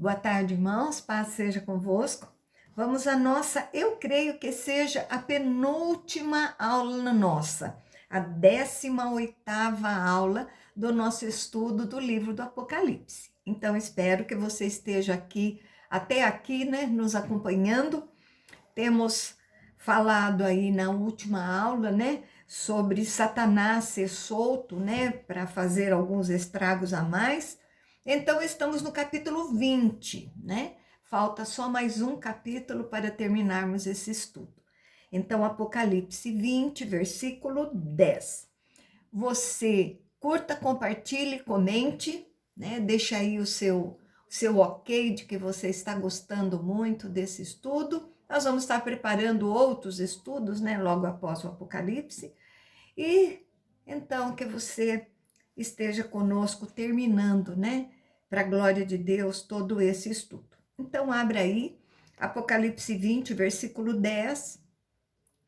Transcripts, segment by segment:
Boa tarde, irmãos. Paz seja convosco. Vamos à nossa, eu creio que seja a penúltima aula nossa, a 18ª aula do nosso estudo do livro do Apocalipse. Então, espero que você esteja aqui, até aqui, né, nos acompanhando. Temos falado aí na última aula, né, sobre Satanás ser solto, né, para fazer alguns estragos a mais. Então, estamos no capítulo 20, né? Falta só mais um capítulo para terminarmos esse estudo. Então, Apocalipse 20, versículo 10. Você curta, compartilhe, comente, né? Deixa aí o seu ok de que você está gostando muito desse estudo. Nós vamos estar preparando outros estudos, né? Logo após o Apocalipse. E então que você esteja conosco terminando, né? Para a glória de Deus, todo esse estudo. Então, abra aí, Apocalipse 20, versículo 10.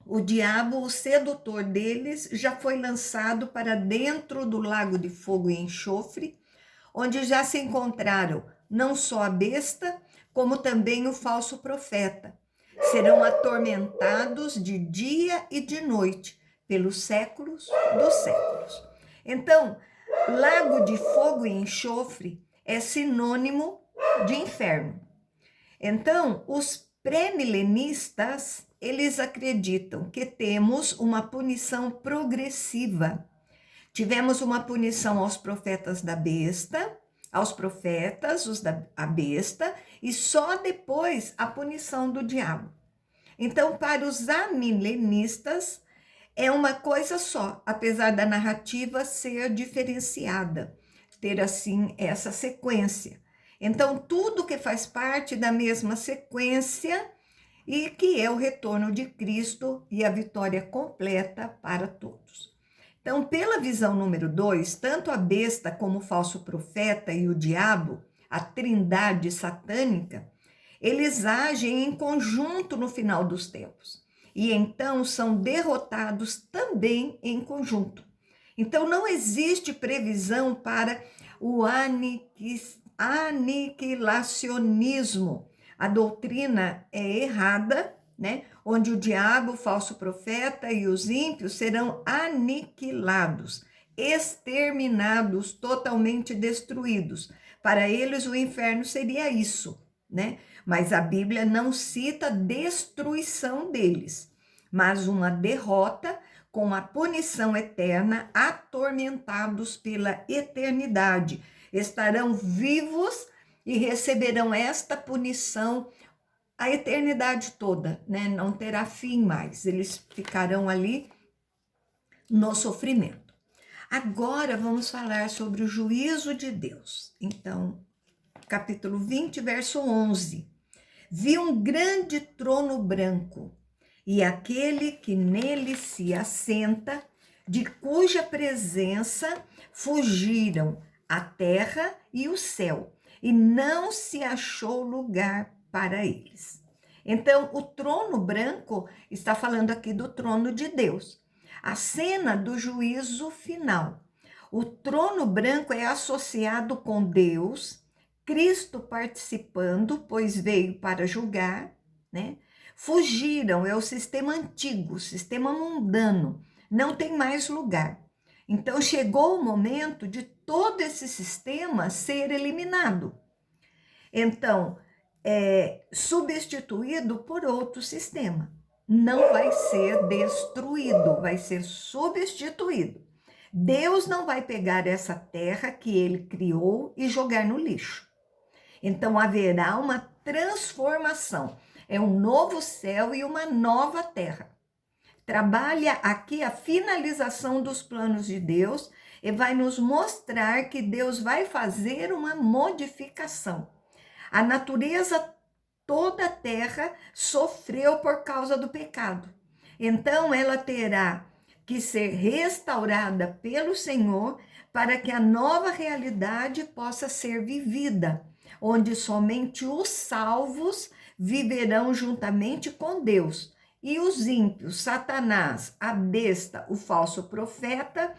O diabo, o sedutor deles, já foi lançado para dentro do lago de fogo e enxofre, onde já se encontraram não só a besta, como também o falso profeta. Serão atormentados de dia e de noite, pelos séculos dos séculos. Então, lago de fogo e enxofre é sinônimo de inferno. Então, os pré-milenistas, eles acreditam que temos uma punição progressiva. Tivemos uma punição aos profetas da besta, aos profetas, os da besta, e só depois a punição do diabo. Então, para os amilenistas, é uma coisa só, apesar da narrativa ser diferenciada, ter assim essa sequência. Então, tudo que faz parte da mesma sequência e que é o retorno de Cristo e a vitória completa para todos. Então, pela visão número 2, tanto a besta como o falso profeta e o diabo, a trindade satânica, eles agem em conjunto no final dos tempos. E então são derrotados também em conjunto. Então não existe previsão para o aniquilacionismo. A doutrina é errada, né? Onde o diabo, o falso profeta e os ímpios serão aniquilados, exterminados, totalmente destruídos. Para eles o inferno seria isso, né? Mas a Bíblia não cita destruição deles, mas uma derrota com a punição eterna, atormentados pela eternidade. Estarão vivos e receberão esta punição a eternidade toda, né? Não terá fim mais. Eles ficarão ali no sofrimento. Agora vamos falar sobre o juízo de Deus. Então, capítulo 20, verso 11. Vi um grande trono branco, e aquele que nele se assenta, de cuja presença fugiram a terra e o céu, e não se achou lugar para eles. Então, o trono branco está falando aqui do trono de Deus, a cena do juízo final. O trono branco é associado com Deus, Cristo participando, pois veio para julgar, né? Fugiram, é o sistema antigo, o sistema mundano, não tem mais lugar. Então chegou o momento de todo esse sistema ser eliminado. Então, substituído por outro sistema. Não vai ser destruído, vai ser substituído. Deus não vai pegar essa terra que ele criou e jogar no lixo. Então haverá uma transformação. É um novo céu e uma nova terra. Trabalha aqui a finalização dos planos de Deus e vai nos mostrar que Deus vai fazer uma modificação. A natureza toda a terra sofreu por causa do pecado. Então ela terá que ser restaurada pelo Senhor para que a nova realidade possa ser vivida, onde somente os salvos viverão juntamente com Deus, e os ímpios, Satanás, a besta, o falso profeta,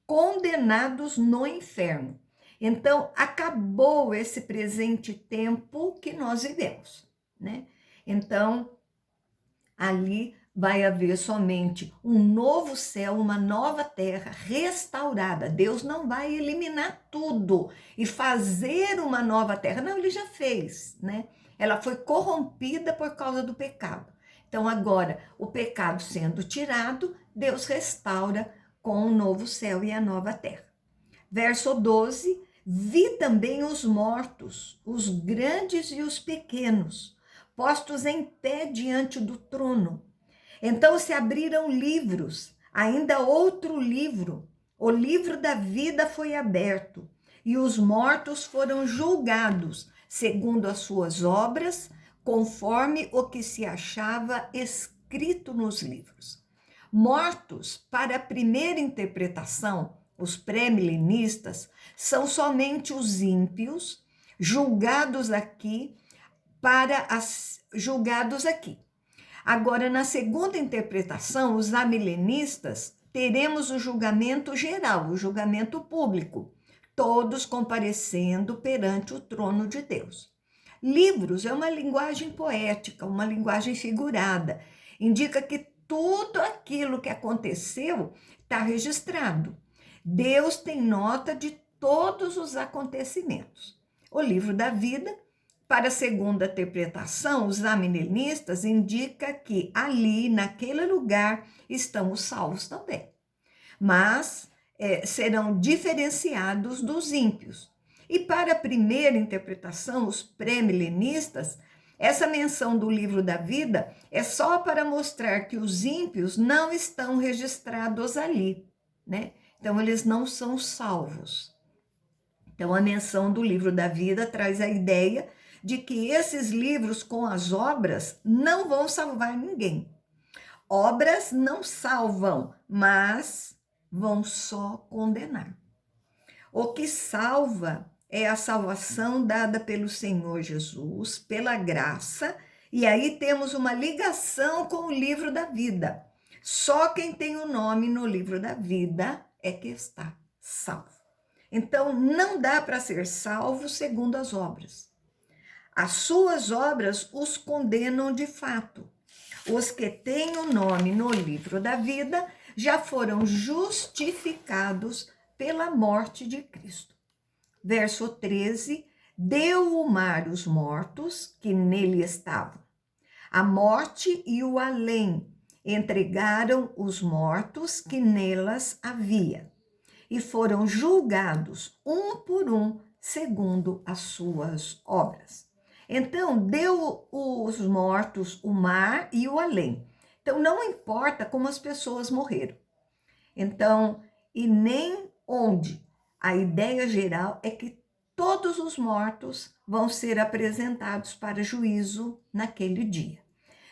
condenados no inferno. Então, acabou esse presente tempo que nós vivemos, né? Então, ali vai haver somente um novo céu, uma nova terra restaurada. Deus não vai eliminar tudo e fazer uma nova terra. Não, ele já fez, né? Ela foi corrompida por causa do pecado. Então, agora, o pecado sendo tirado, Deus restaura com o novo céu e a nova terra. Verso 12: vi também os mortos, os grandes e os pequenos, postos em pé diante do trono. Então se abriram livros, ainda outro livro, o livro da vida foi aberto, e os mortos foram julgados, segundo as suas obras, conforme o que se achava escrito nos livros. Mortos, para a primeira interpretação, os pré-milenistas, são somente os ímpios, julgados aqui, julgados aqui. Agora, na segunda interpretação, os amilenistas, teremos o julgamento geral, o julgamento público, todos comparecendo perante o trono de Deus. Livros é uma linguagem poética, uma linguagem figurada, indica que tudo aquilo que aconteceu está registrado. Deus tem nota de todos os acontecimentos. O livro da vida, para a segunda interpretação, os amilenistas indica que ali, naquele lugar, estão os salvos também. Mas serão diferenciados dos ímpios. E para a primeira interpretação, os pré-milenistas, essa menção do livro da vida é só para mostrar que os ímpios não estão registrados ali, né? Então, eles não são salvos. Então, a menção do livro da vida traz a ideia de que esses livros com as obras não vão salvar ninguém. Obras não salvam, mas vão só condenar. O que salva é a salvação dada pelo Senhor Jesus, pela graça, e aí temos uma ligação com o livro da vida. Só quem tem o nome no livro da vida é que está salvo. Então, não dá para ser salvo segundo as obras. As suas obras os condenam de fato. Os que têm o nome no livro da vida já foram justificados pela morte de Cristo. Verso 13: deu o mar os mortos que nele estavam. A morte e o além entregaram os mortos que nelas havia, e foram julgados um por um, segundo as suas obras. Então, deu os mortos o mar e o além. Então, não importa como as pessoas morreram. Então, e nem onde. A ideia geral é que todos os mortos vão ser apresentados para juízo naquele dia.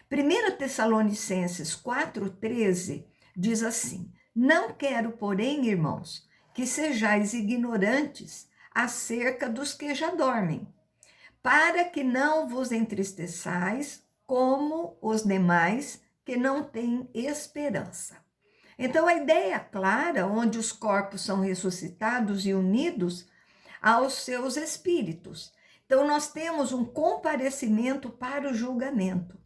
1 Tessalonicenses 4,13 diz assim: não quero, porém, irmãos, que sejais ignorantes acerca dos que já dormem, para que não vos entristeçais como os demais que não têm esperança. Então, a ideia clara, onde os corpos são ressuscitados e unidos aos seus espíritos. Então, nós temos um comparecimento para o julgamento.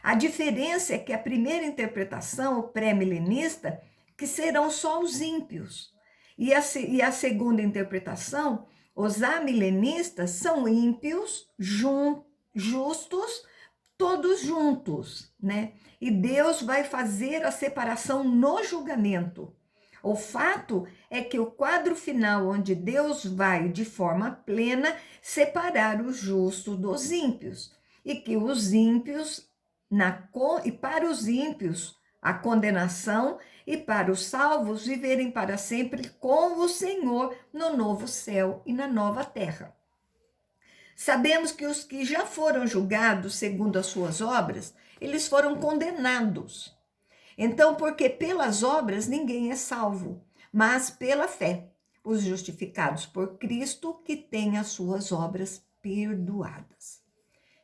A diferença é que a primeira interpretação, o pré-milenista, que serão só os ímpios. E a segunda interpretação, os amilenistas, são ímpios, justos, todos juntos, né? E Deus vai fazer a separação no julgamento. O fato é que o quadro final, onde Deus vai de forma plena separar os justos dos ímpios, e que os ímpios, e para os ímpios, a condenação, e para os salvos viverem para sempre com o Senhor no novo céu e na nova terra. Sabemos que os que já foram julgados segundo as suas obras, eles foram condenados. Então, porque pelas obras ninguém é salvo, mas pela fé, os justificados por Cristo que têm as suas obras perdoadas.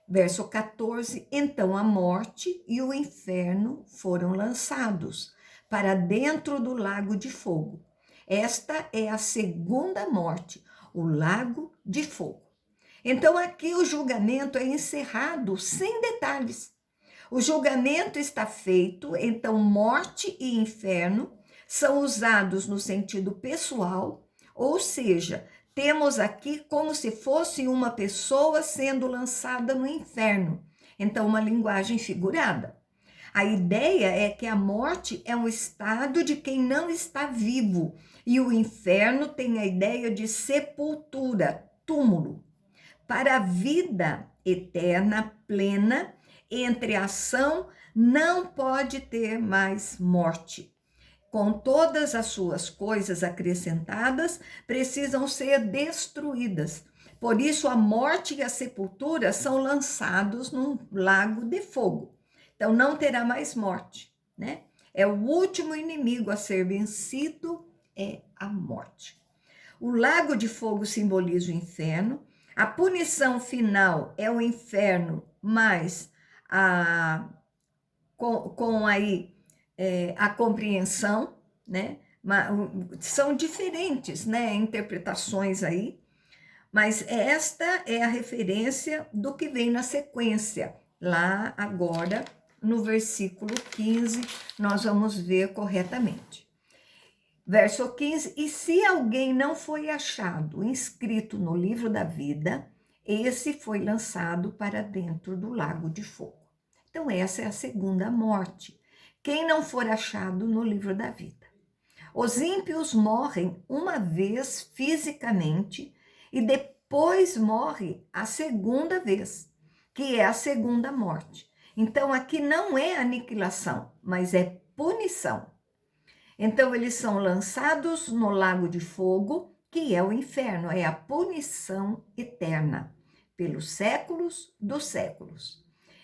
Verso 14: então a morte e o inferno foram lançados para dentro do lago de fogo. Esta é a segunda morte. o lago de fogo. Então aqui o julgamento é encerrado sem detalhes. O julgamento está feito, então morte e inferno são usados no sentido pessoal, ou seja, temos aqui como se fosse uma pessoa sendo lançada no inferno. Então, uma linguagem figurada. A ideia é que a morte é um estado de quem não está vivo, e o inferno tem a ideia de sepultura, túmulo. Para a vida eterna, plena, entre a ação, não pode ter mais morte. Com todas as suas coisas acrescentadas, precisam ser destruídas. Por isso, a morte e a sepultura são lançados num lago de fogo. Então, não terá mais morte, né? É o último inimigo a ser vencido, é a morte. O lago de fogo simboliza o inferno. A punição final é o inferno, mas com aí a compreensão, né? São diferentes, né, interpretações aí, mas esta é a referência do que vem na sequência. Lá agora, no versículo 15, nós vamos ver corretamente. Verso 15, e se alguém não foi achado inscrito no livro da vida, esse foi lançado para dentro do lago de fogo. Então, essa é a segunda morte. Quem não for achado no livro da vida. Os ímpios morrem uma vez fisicamente e depois morre a segunda vez, que é a segunda morte. Então, aqui não é aniquilação, mas é punição. Então, eles são lançados no lago de fogo, que é o inferno, é a punição eterna, pelos séculos dos séculos.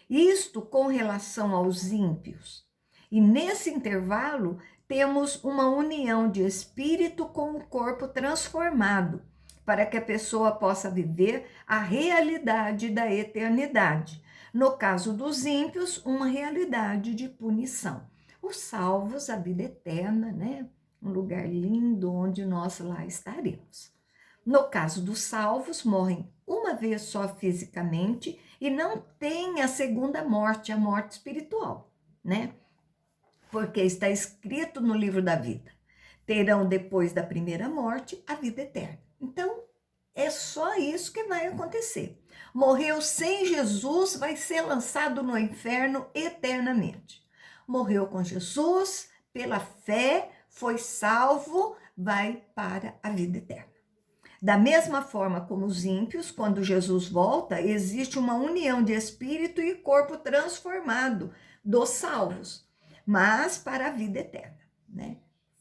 Isto com relação aos ímpios. E nesse intervalo, temos uma união de espírito com o corpo transformado, para que a pessoa possa viver a realidade da eternidade. No caso dos ímpios, uma realidade de punição. Os salvos, a vida eterna, né? Um lugar lindo onde nós lá estaremos. No caso dos salvos, morrem uma vez só fisicamente e não tem a segunda morte, a morte espiritual, né? Porque está escrito no livro da vida. Terão depois da primeira morte a vida eterna. Então, é só isso que vai acontecer. Morreu sem Jesus, vai ser lançado no inferno eternamente. Morreu com Jesus, pela fé, foi salvo, vai para a vida eterna. Da mesma forma como os ímpios, quando Jesus volta, existe uma união de espírito e corpo transformado dos salvos, mas para a vida eterna, né?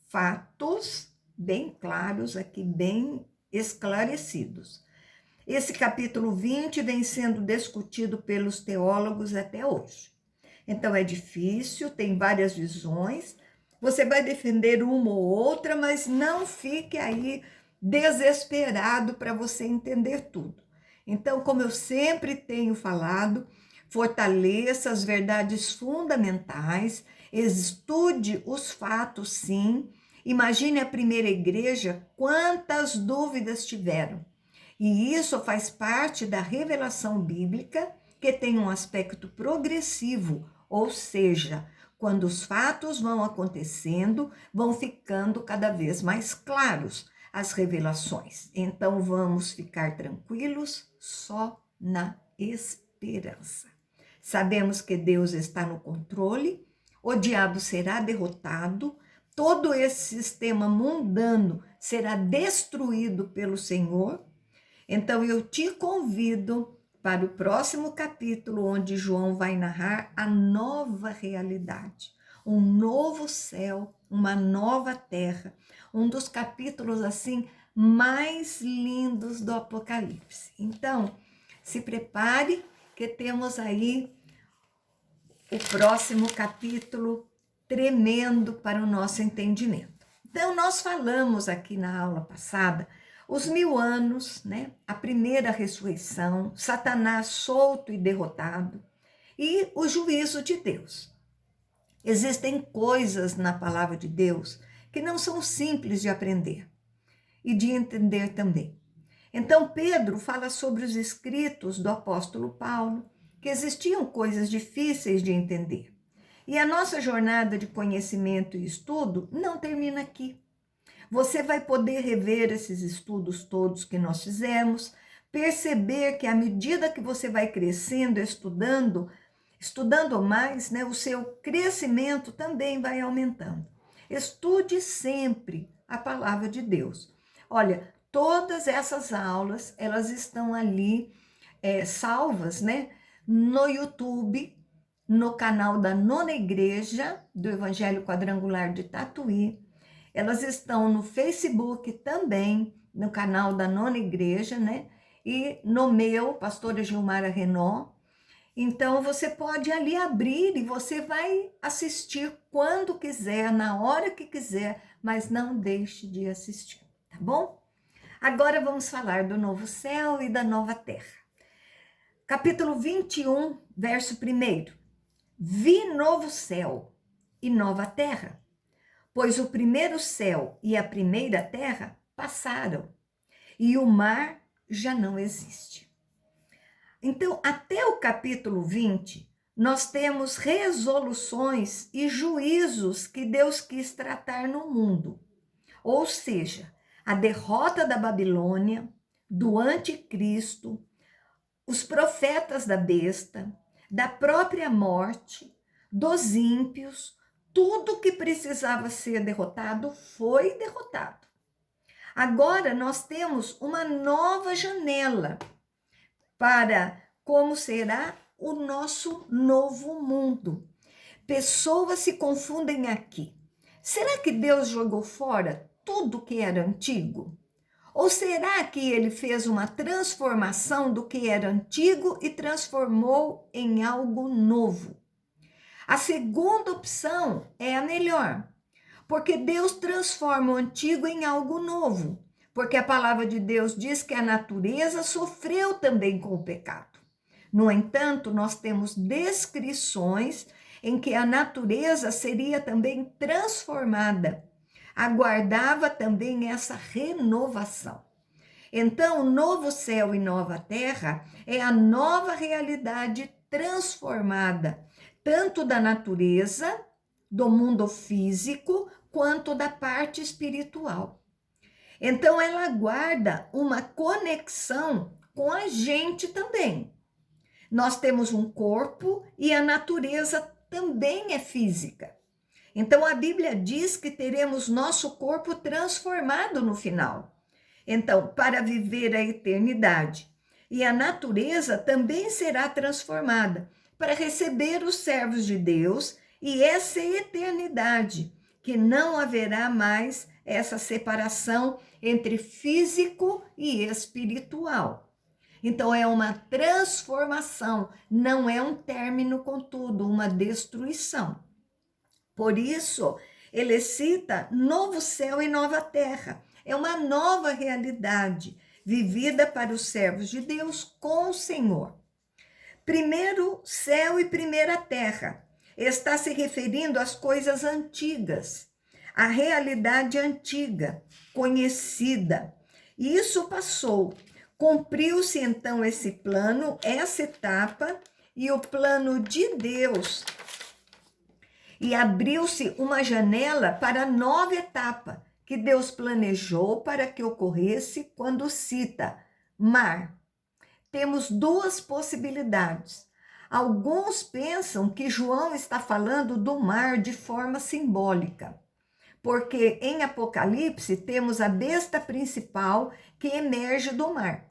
Fatos bem claros aqui, bem esclarecidos. Esse capítulo 20 vem sendo discutido pelos teólogos até hoje. Então é difícil, tem várias visões. Você vai defender uma ou outra, mas não fique aí desesperado para você entender tudo. Então, como eu sempre tenho falado, fortaleça as verdades fundamentais, estude os fatos, sim. Imagine a primeira igreja, quantas dúvidas tiveram. E isso faz parte da revelação bíblica, que tem um aspecto progressivo, ou seja, quando os fatos vão acontecendo, vão ficando cada vez mais claros as revelações. Então vamos ficar tranquilos só na esperança. Sabemos que Deus está no controle, o diabo será derrotado, todo esse sistema mundano será destruído pelo Senhor. Então eu te convido para o próximo capítulo, onde João vai narrar a nova realidade, um novo céu, uma nova terra, um dos capítulos assim mais lindos do Apocalipse. Então, se prepare que temos aí o próximo capítulo tremendo para o nosso entendimento. Então, nós falamos aqui na aula passada os 1000 anos, né? A primeira ressurreição, Satanás solto e derrotado e o juízo de Deus. Existem coisas na palavra de Deus que não são simples de aprender e de entender também. Então, Pedro fala sobre os escritos do apóstolo Paulo, que existiam coisas difíceis de entender. E a nossa jornada de conhecimento e estudo não termina aqui. Você vai poder rever esses estudos todos que nós fizemos, perceber que à medida que você vai crescendo, estudando mais, né, o seu crescimento também vai aumentando. Estude sempre a palavra de Deus. Olha, todas essas aulas, elas estão ali salvas, né, no YouTube, no canal da Nona Igreja do Evangelho Quadrangular de Tatuí. Elas estão no Facebook também, no canal da Nona Igreja, né? E no meu, pastora Gilmara Renault. Então, você pode ali abrir e você vai assistir quando quiser, na hora que quiser, mas não deixe de assistir, tá bom? Agora vamos falar do novo céu e da nova terra. Capítulo 21, verso 1. Vi novo céu e nova terra, pois o primeiro céu e a primeira terra passaram, e o mar já não existe. Então, até o capítulo 20, nós temos resoluções e juízos que Deus quis tratar no mundo. Ou seja, a derrota da Babilônia, do anticristo, os profetas da besta, da própria morte, dos ímpios, tudo que precisava ser derrotado foi derrotado. Agora nós temos uma nova janela para como será o nosso novo mundo. Pessoas se confundem aqui. Será que Deus jogou fora tudo que era antigo? Ou será que ele fez uma transformação do que era antigo e transformou em algo novo? A segunda opção é a melhor, porque Deus transforma o antigo em algo novo, porque a palavra de Deus diz que a natureza sofreu também com o pecado. No entanto, nós temos descrições em que a natureza seria também transformada, aguardava também essa renovação. Então, o novo céu e nova terra é a nova realidade transformada, tanto da natureza, do mundo físico, quanto da parte espiritual. Então, ela guarda uma conexão com a gente também. Nós temos um corpo e a natureza também é física. Então, a Bíblia diz que teremos nosso corpo transformado no final. Então, para viver a eternidade. E a natureza também será transformada para receber os servos de Deus e essa eternidade, que não haverá mais essa separação entre físico e espiritual. Então, é uma transformação, não é um término, contudo, uma destruição. Por isso, ele cita novo céu e nova terra. É uma nova realidade vivida para os servos de Deus com o Senhor. Primeiro céu e primeira terra está se referindo às coisas antigas, à realidade antiga, conhecida. E isso passou. Cumpriu-se então esse plano, essa etapa, e o plano de Deus. E abriu-se uma janela para a nova etapa que Deus planejou para que ocorresse quando cita mar. Temos duas possibilidades. Alguns pensam que João está falando do mar de forma simbólica, porque em Apocalipse temos a besta principal que emerge do mar.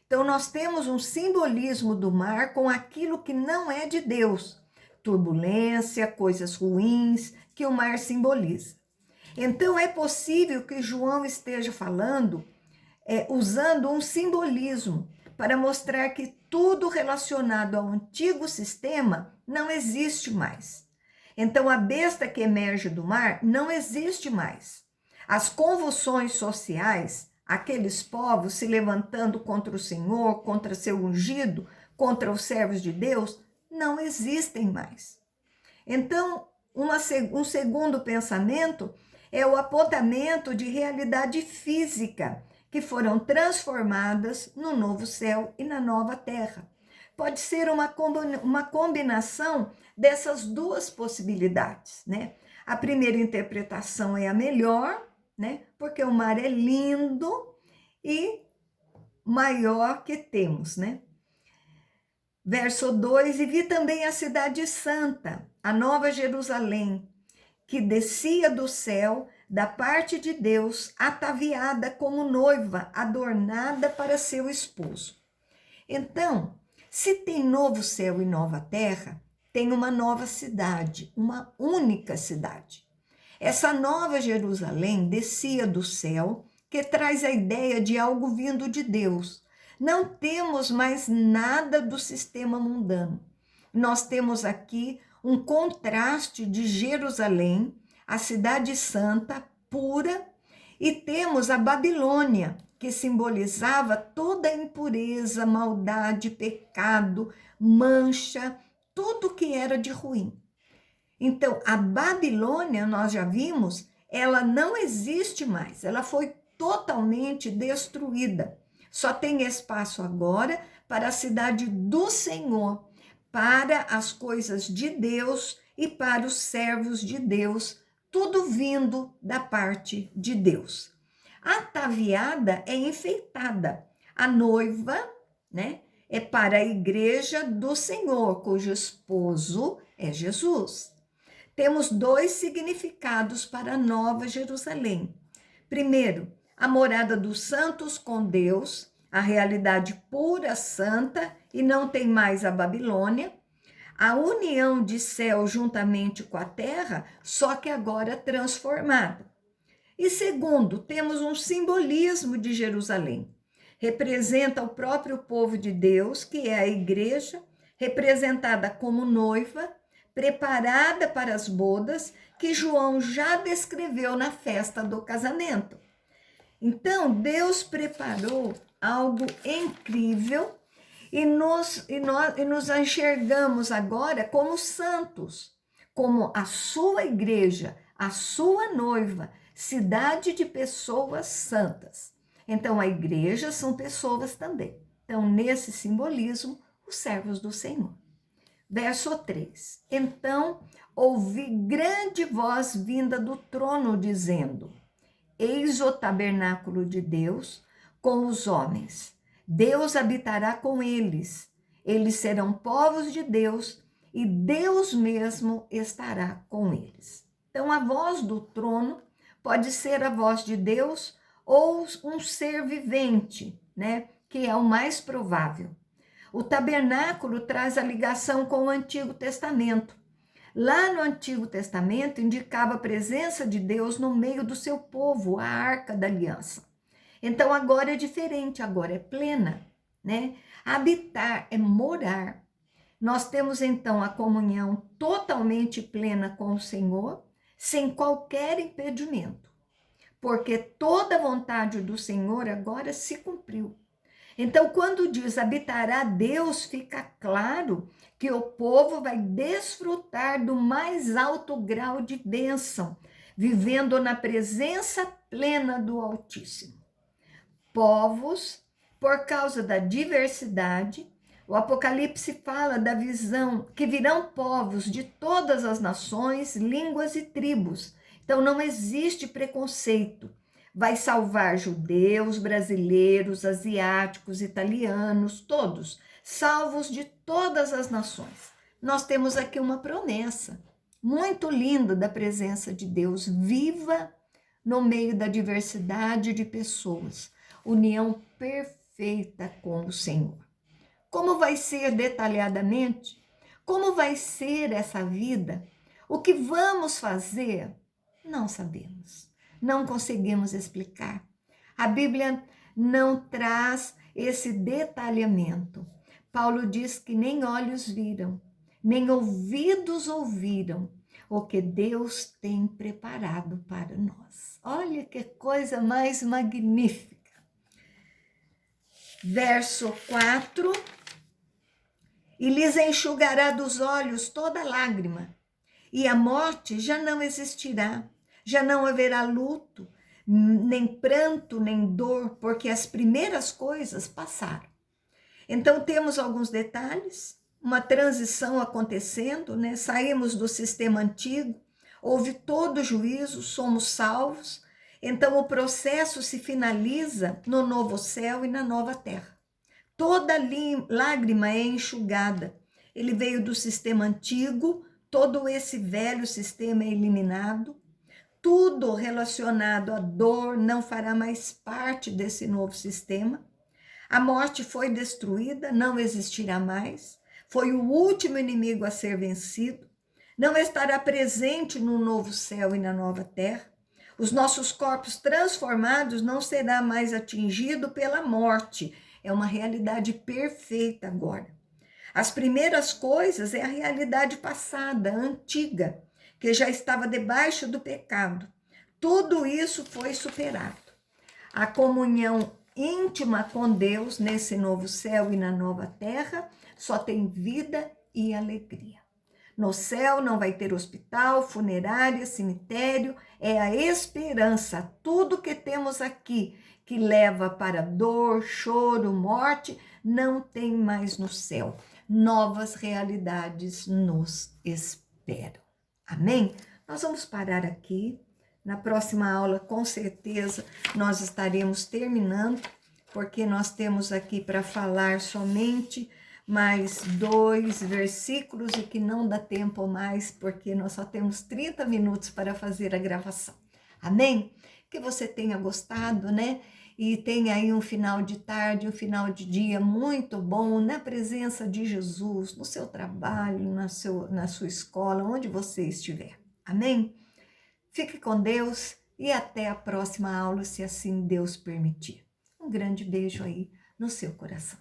Então nós temos um simbolismo do mar com aquilo que não é de Deus, turbulência, coisas ruins que o mar simboliza. Então é possível que João esteja falando, usando um simbolismo para mostrar que tudo relacionado ao antigo sistema não existe mais. Então a besta que emerge do mar não existe mais. As convulsões sociais, aqueles povos se levantando contra o Senhor, contra seu ungido, contra os servos de Deus, não existem mais. Então, um segundo pensamento é o apontamento de realidade física que foram transformadas no novo céu e na nova terra. Pode ser uma combinação dessas duas possibilidades, né? A primeira interpretação é a melhor, né? Porque o mar é lindo e maior que temos, né? Verso 2: e vi também a cidade santa, a nova Jerusalém, que descia do céu da parte de Deus, ataviada como noiva, adornada para seu esposo. Então, se tem novo céu e nova terra, tem uma nova cidade, uma única cidade. Essa nova Jerusalém descia do céu, que traz a ideia de algo vindo de Deus. Não temos mais nada do sistema mundano. Nós temos aqui um contraste de Jerusalém, a cidade santa, pura, e temos a Babilônia, que simbolizava toda a impureza, maldade, pecado, mancha, tudo que era de ruim. Então, a Babilônia, nós já vimos, ela não existe mais, ela foi totalmente destruída. Só tem espaço agora para a cidade do Senhor, para as coisas de Deus e para os servos de Deus, tudo vindo da parte de Deus. A ataviada é enfeitada. A noiva, né, é para a igreja do Senhor, cujo esposo é Jesus. Temos dois significados para a Nova Jerusalém. Primeiro, a morada dos santos com Deus, a realidade pura, santa, e não tem mais a Babilônia. A união de céu juntamente com a terra, só que agora transformada. E segundo, temos um simbolismo de Jerusalém. Representa o próprio povo de Deus, que é a igreja, representada como noiva, preparada para as bodas, que João já descreveu na festa do casamento. Então, Deus preparou algo incrível e nós enxergamos agora como santos, como a sua igreja, a sua noiva, cidade de pessoas santas. Então, a igreja são pessoas também. Então, nesse simbolismo, os servos do Senhor. Verso 3: então ouvi grande voz vinda do trono, dizendo: eis o tabernáculo de Deus com os homens. Deus habitará com eles. Eles serão povos de Deus e Deus mesmo estará com eles. Então, a voz do trono pode ser a voz de Deus ou um ser vivente, né? Que é o mais provável. O tabernáculo traz a ligação com o Antigo Testamento. Lá no Antigo Testamento indicava a presença de Deus no meio do seu povo, a Arca da Aliança. Então agora é diferente, agora é plena, né? Habitar é morar. Nós temos então a comunhão totalmente plena com o Senhor, sem qualquer impedimento, porque toda a vontade do Senhor agora se cumpriu. Então, quando diz habitará Deus, fica claro que o povo vai desfrutar do mais alto grau de bênção, vivendo na presença plena do Altíssimo. Povos, por causa da diversidade, o Apocalipse fala da visão que virão povos de todas as nações, línguas e tribos. Então, não existe preconceito. Vai salvar judeus, brasileiros, asiáticos, italianos, todos, salvos de todas as nações. Nós temos aqui uma promessa muito linda da presença de Deus viva no meio da diversidade de pessoas. União perfeita com o Senhor. Como vai ser detalhadamente? Como vai ser essa vida? O que vamos fazer? Não sabemos. Não conseguimos explicar. A Bíblia não traz esse detalhamento. Paulo diz que nem olhos viram, nem ouvidos ouviram o que Deus tem preparado para nós. Olha que coisa mais magnífica. Verso 4: e lhes enxugará dos olhos toda lágrima, e a morte já não existirá. Já não haverá luto, nem pranto, nem dor, porque as primeiras coisas passaram. Então temos alguns detalhes, uma transição acontecendo, né? Saímos do sistema antigo, houve todo o juízo, somos salvos. Então o processo se finaliza no novo céu e na nova terra. Toda lágrima é enxugada. Ele veio do sistema antigo, todo esse velho sistema é eliminado. Tudo relacionado à dor não fará mais parte desse novo sistema. A morte foi destruída, não existirá mais. Foi o último inimigo a ser vencido. Não estará presente no novo céu e na nova terra. Os nossos corpos transformados não será mais atingido pela morte. É uma realidade perfeita agora. As primeiras coisas é a realidade passada, antiga, que já estava debaixo do pecado. Tudo isso foi superado. A comunhão íntima com Deus nesse novo céu e na nova terra só tem vida e alegria. No céu não vai ter hospital, funerária, cemitério, é a esperança. Tudo que temos aqui que leva para dor, choro, morte, não tem mais no céu. Novas realidades nos esperam. Amém? Nós vamos parar aqui. Na próxima aula, com certeza, nós estaremos terminando, porque nós temos aqui para falar somente mais 2 versículos e que não dá tempo mais, porque nós só temos 30 minutos para fazer a gravação. Amém? Que você tenha gostado, né? E tenha aí um final de tarde, um final de dia muito bom, na presença de Jesus, no seu trabalho, na sua escola, onde você estiver. Amém? Fique com Deus e até a próxima aula, se assim Deus permitir. Um grande beijo aí no seu coração.